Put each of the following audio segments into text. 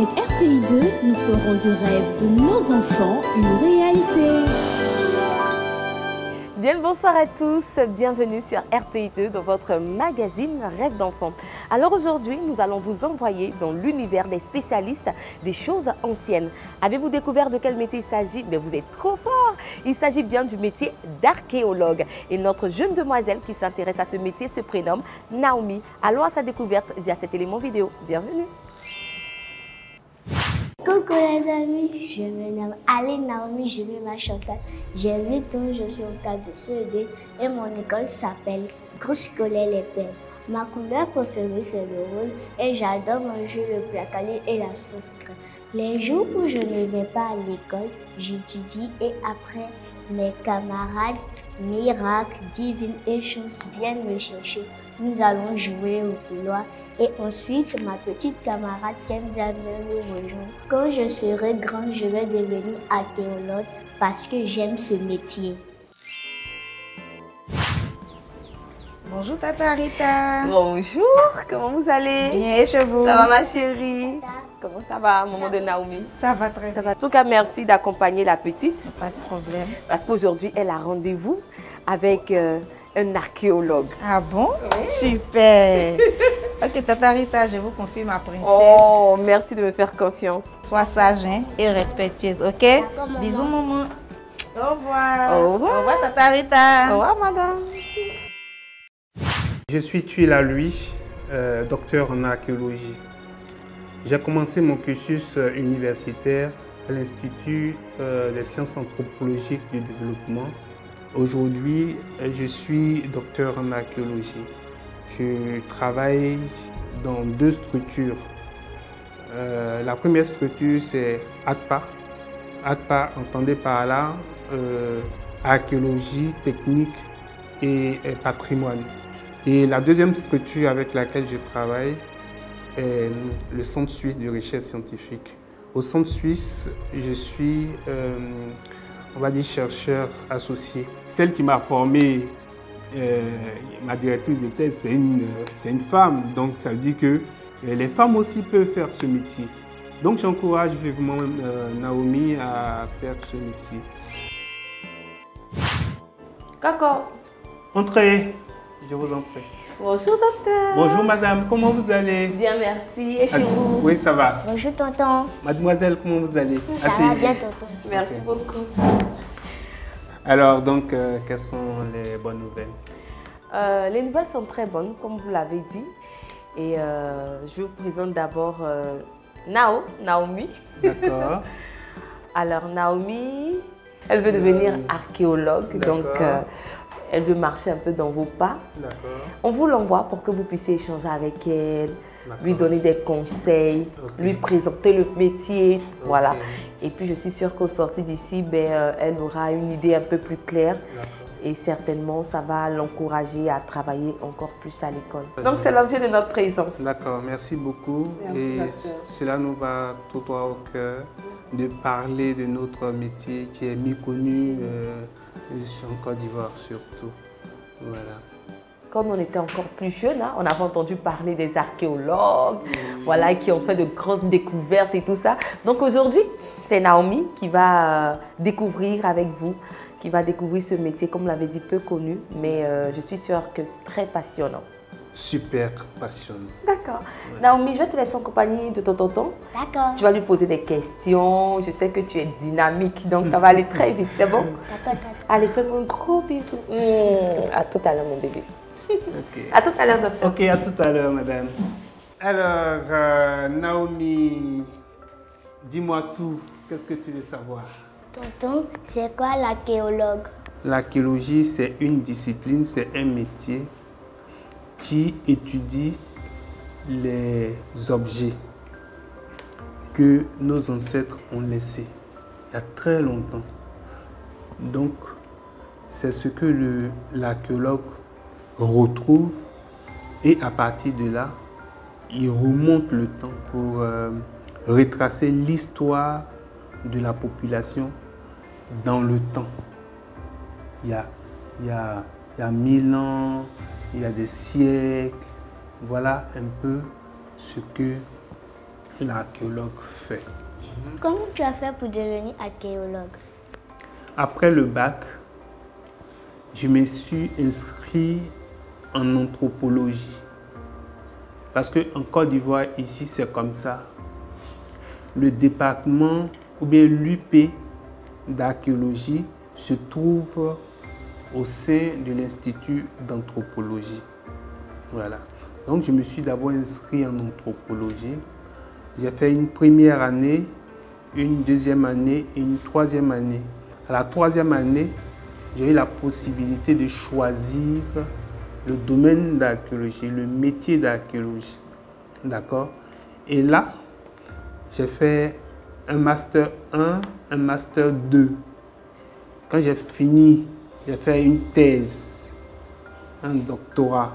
Avec RTI2, nous ferons du rêve de nos enfants une réalité. Bien le bonsoir à tous, bienvenue sur RTI2 dans votre magazine Rêve d'enfant. Alors aujourd'hui, nous allons vous envoyer dans l'univers des spécialistes des choses anciennes. Avez-vous découvert de quel métier il s'agit? Mais vous êtes trop fort! Il s'agit bien du métier d'archéologue. Et notre jeune demoiselle qui s'intéresse à ce métier se prénomme Naomi. Allons à sa découverte via cet élément vidéo. Bienvenue! Coucou les amis, je me nomme Aline Naomi, je vais ma Chantal. J'ai 8 ans, je suis en classe de CE2 et mon école s'appelle Groupe scolaire Les Pères. Ma couleur préférée c'est le rose et j'adore manger le placali et la sauce crème. Les jours où je ne vais pas à l'école, j'étudie et après mes camarades Miracle, Divine et Chance viennent me chercher. Nous allons jouer au couloir et ensuite ma petite camarade Kenza vient nous rejoindre. Quand je serai grande, je vais devenir archéologue parce que j'aime ce métier. Bonjour Tata Rita. Bonjour, comment vous allez? Bien, et chez vous? Ça va ma chérie? Comment ça va, maman de Naomi? Ça va très bien. En tout cas, merci d'accompagner la petite. Pas de problème. Parce qu'aujourd'hui, elle a rendez-vous avec un archéologue. Ah bon? Oui. Super. Ok, Tata Rita, je vous confie ma princesse. Oh, merci de me faire confiance. Sois sage hein, et respectueuse, ok? Maman. Bisous, maman. Au revoir. Au revoir. Au revoir, Tata Rita. Au revoir, madame. Je suis Tuila Louis, docteur en archéologie. J'ai commencé mon cursus universitaire à l'Institut des sciences anthropologiques du développement. Aujourd'hui, je suis docteur en archéologie. Je travaille dans 2 structures. La première structure, c'est ADPA. ADPA, entendez par là archéologie, technique et patrimoine. Et la deuxième structure avec laquelle je travaille est le Centre suisse de recherche scientifique. Au Centre suisse, je suis, on va dire, chercheur associé. Celle qui m'a formé, ma directrice de thèse, c'est une femme. Donc ça veut dire que les femmes aussi peuvent faire ce métier. Donc j'encourage vivement Naomi à faire ce métier. Coco. Entrez. Je vous en prie. Bonjour docteur. Bonjour madame, comment vous allez? Bien, merci. Et chez vous? Oui, ça va. Bonjour tonton. Mademoiselle, comment vous allez? Ça va bien tonton. Merci beaucoup. Alors donc, quelles sont les bonnes nouvelles? Les nouvelles sont très bonnes, comme vous l'avez dit. Et je vous présente d'abord Naomi. D'accord. Alors Naomi, elle veut devenir archéologue. Donc elle veut marcher un peu dans vos pas. On vous l'envoie pour que vous puissiez échanger avec elle, lui donner des conseils, lui présenter le métier. Voilà. Et puis je suis sûre qu'au sortir d'ici, elle aura une idée un peu plus claire. Et certainement, ça va l'encourager à travailler encore plus à l'école. Donc c'est l'objet de notre présence. D'accord, merci beaucoup. Et cela nous va tout droit au cœur de parler de notre métier qui est méconnu. En Côte d'Ivoire surtout. Voilà. Quand on était encore plus jeune, on avait entendu parler des archéologues, voilà, qui ont fait de grandes découvertes et tout ça. Donc aujourd'hui, c'est Naomi qui va découvrir avec vous, qui va découvrir ce métier, comme l'avait dit, peu connu, mais je suis sûre que très passionnant. Super passionnant. D'accord. Naomi, je vais te laisser en compagnie de ton tonton. D'accord. Tu vas lui poser des questions. Je sais que tu es dynamique, donc ça va aller très vite, c'est bon? D'accord. Allez, fais-moi un gros bisou. À tout à l'heure, mon bébé. Okay. À tout à l'heure, docteur. Ok, à tout à l'heure, madame. Alors, Naomi, dis-moi tout. Qu'est-ce que tu veux savoir? Tonton, c'est quoi l'archéologue? L'archéologie, c'est une discipline, c'est un métier qui étudie les objets que nos ancêtres ont laissés il y a très longtemps. Donc, c'est ce que l'archéologue retrouve et à partir de là, il remonte le temps pour retracer l'histoire de la population dans le temps. Il y a 1000 ans, il y a des siècles. Voilà un peu ce que l'archéologue fait. Comment tu as fait pour devenir archéologue? Après le bac, je me suis inscrit en anthropologie. Parce qu'en Côte d'Ivoire, ici, c'est comme ça. Le département ou bien l'UP d'archéologie se trouve au sein de l'Institut d'anthropologie. Voilà. Donc, je me suis d'abord inscrit en anthropologie. J'ai fait une première année, une deuxième année et une troisième année. À la troisième année, j'ai eu la possibilité de choisir le domaine d'archéologie, le métier d'archéologie. D'accord? Et là, j'ai fait un master 1, un master 2. Quand j'ai fini, j'ai fait une thèse, un doctorat.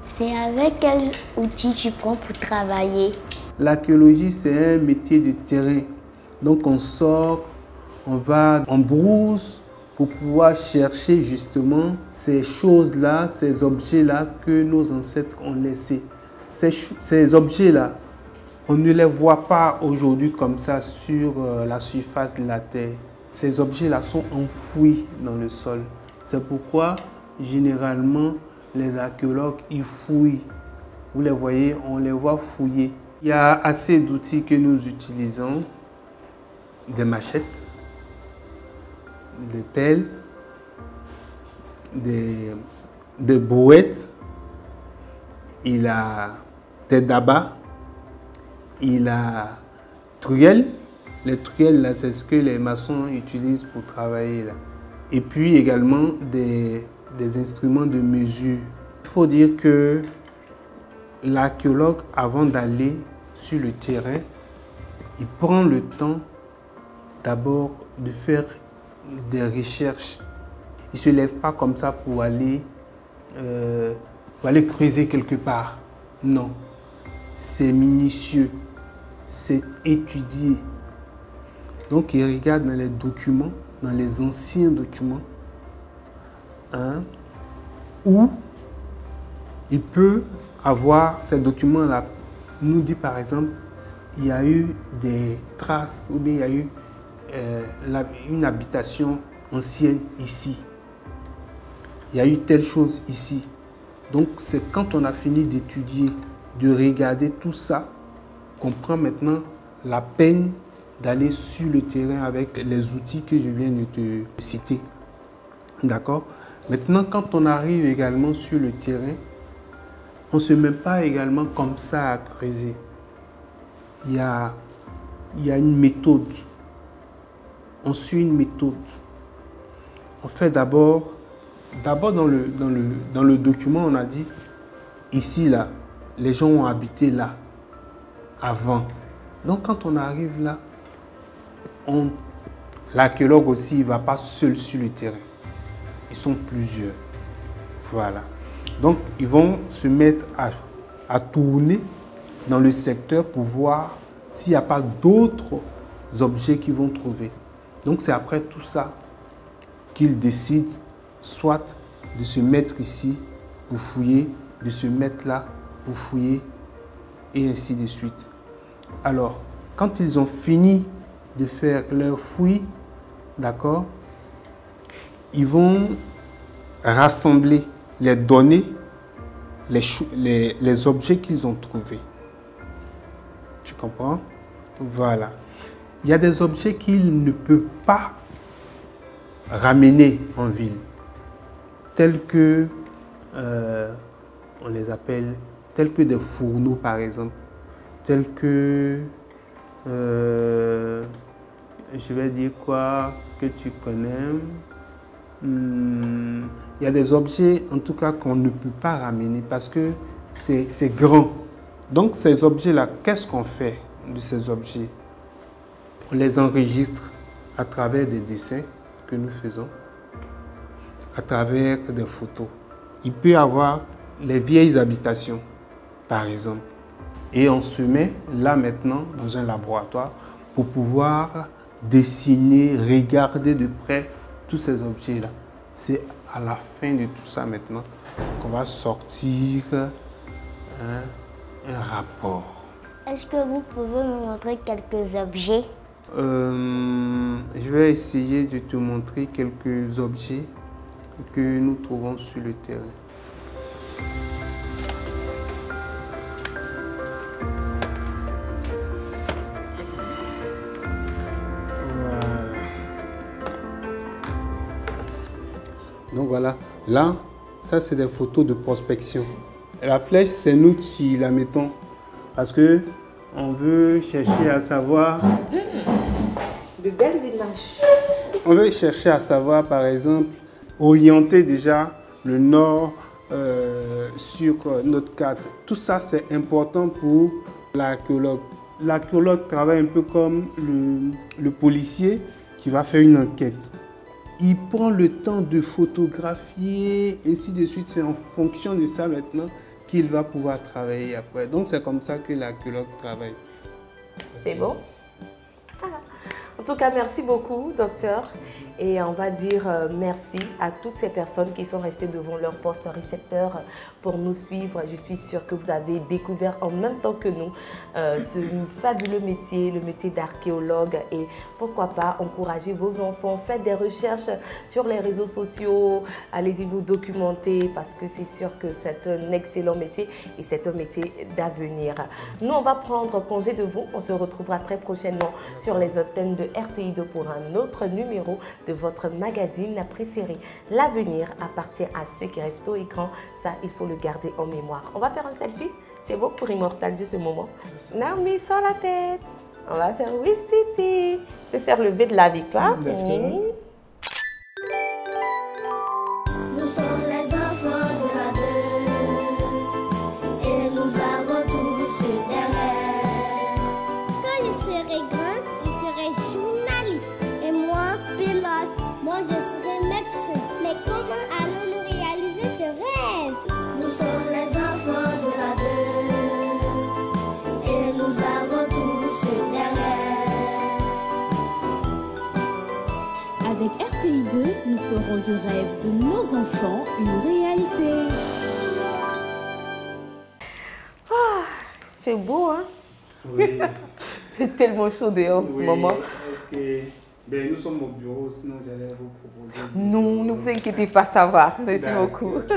C'est avec quel outil tu prends pour travailler? L'archéologie, c'est un métier de terrain. Donc on sort, on va en brousse pour pouvoir chercher justement ces choses-là, ces objets-là que nos ancêtres ont laissés. Ces objets-là, on ne les voit pas aujourd'hui comme ça sur la surface de la terre. Ces objets-là sont enfouis dans le sol. C'est pourquoi, généralement, les archéologues, ils fouillent. Vous les voyez, on les voit fouiller. Il y a assez d'outils que nous utilisons. Des machettes, des pelles, des brouettes, il a des dabas, il a truelles. Les truelles, là, c'est ce que les maçons utilisent pour travailler, là. Et puis également des instruments de mesure. Il faut dire que l'archéologue, avant d'aller sur le terrain, il prend le temps d'abord de faire des recherches. Il ne se lève pas comme ça pour aller creuser quelque part. Non, c'est minutieux, c'est étudié. Donc il regarde dans les documents, dans les anciens documents, hein, où il peut avoir ces documents-là. Nous dit par exemple, il y a eu des traces ou bien il y a eu une habitation ancienne ici. Il y a eu telle chose ici. Donc c'est quand on a fini d'étudier, de regarder tout ça, qu'on prend maintenant la peine d'aller sur le terrain avec les outils que je viens de te citer. D'accord? Maintenant, quand on arrive également sur le terrain, on ne se met pas également comme ça à creuser. Il y a une méthode. On suit une méthode. On fait d'abord dans le document, on a dit, ici, là, les gens ont habité là, avant. Donc, quand on arrive là, l'archéologue aussi, il ne va pas seul sur le terrain. Ils sont plusieurs. Voilà. Donc, ils vont se mettre à tourner dans le secteur pour voir s'il n'y a pas d'autres objets qu'ils vont trouver. Donc, c'est après tout ça qu'ils décident soit de se mettre ici pour fouiller, de se mettre là pour fouiller, et ainsi de suite. Alors, quand ils ont fini de faire leur fouille, d'accord, ils vont rassembler les données, les objets qu'ils ont trouvés. Tu comprends? Voilà. Il y a des objets qu'ils ne peuvent pas ramener en ville, tels que, on les appelle, tels que des fourneaux par exemple, tels que, je vais dire quoi, que tu connais. Il y a des objets en tout cas qu'on ne peut pas ramener parce que c'est grand. Donc ces objets-là, qu'est-ce qu'on fait de ces objets? On les enregistre à travers des dessins que nous faisons, à travers des photos. Il peut y avoir les vieilles habitations, par exemple. Et on se met là maintenant dans un laboratoire pour pouvoir dessiner, regarder de près tous ces objets-là. C'est à la fin de tout ça maintenant qu'on va sortir un rapport. Est-ce que vous pouvez me montrer quelques objets? Je vais essayer de te montrer quelques objets que nous trouvons sur le terrain. Donc voilà, là, ça c'est des photos de prospection. Et la flèche, c'est nous qui la mettons parce que on veut chercher à savoir... De belles images. On veut chercher à savoir, par exemple, orienter déjà le nord sur notre carte. Tout ça, c'est important pour l'archéologue. L'archéologue travaille un peu comme le policier qui va faire une enquête. Il prend le temps de photographier, ainsi de suite. C'est en fonction de ça maintenant qu'il va pouvoir travailler après. Donc c'est comme ça que l'archéologue travaille. C'est bon? Voilà. En tout cas, merci beaucoup, docteur. Et on va dire merci à toutes ces personnes qui sont restées devant leur poste récepteur pour nous suivre. Je suis sûre que vous avez découvert en même temps que nous ce fabuleux métier, le métier d'archéologue. Et pourquoi pas encourager vos enfants, faites des recherches sur les réseaux sociaux, allez-y vous documenter parce que c'est sûr que c'est un excellent métier et c'est un métier d'avenir. Nous, on va prendre congé de vous. On se retrouvera très prochainement sur les antennes de RTI2 pour un autre numéro de votre magazine préféré. L'avenir appartient à ceux qui rêvent au écran. Ça, il faut le garder en mémoire. On va faire un selfie. C'est beau pour immortaliser ce moment. Naomi, sors la tête. On va faire oui, Titi. Je vais faire le V de la victoire. Nous sommes les enfants de la 2 et nous avons tous des rêves. Quand je serai grand, je serai journaliste. Et moi, pilote. Moi, je serai médecin. Mais comment allons-nous réaliser ce rêve? Nous sommes les enfants de la 2 et nous avons tous des rêves. Avec RTI2, nous ferons du rêve de nos enfants une réalité. Ah, c'est beau, hein? Oui. C'est tellement chaud dehors en ce moment. Ok. Ben, nous sommes au bureau, sinon j'allais vous proposer... Non, ne vous inquiétez pas, ça va. Merci beaucoup. Ok.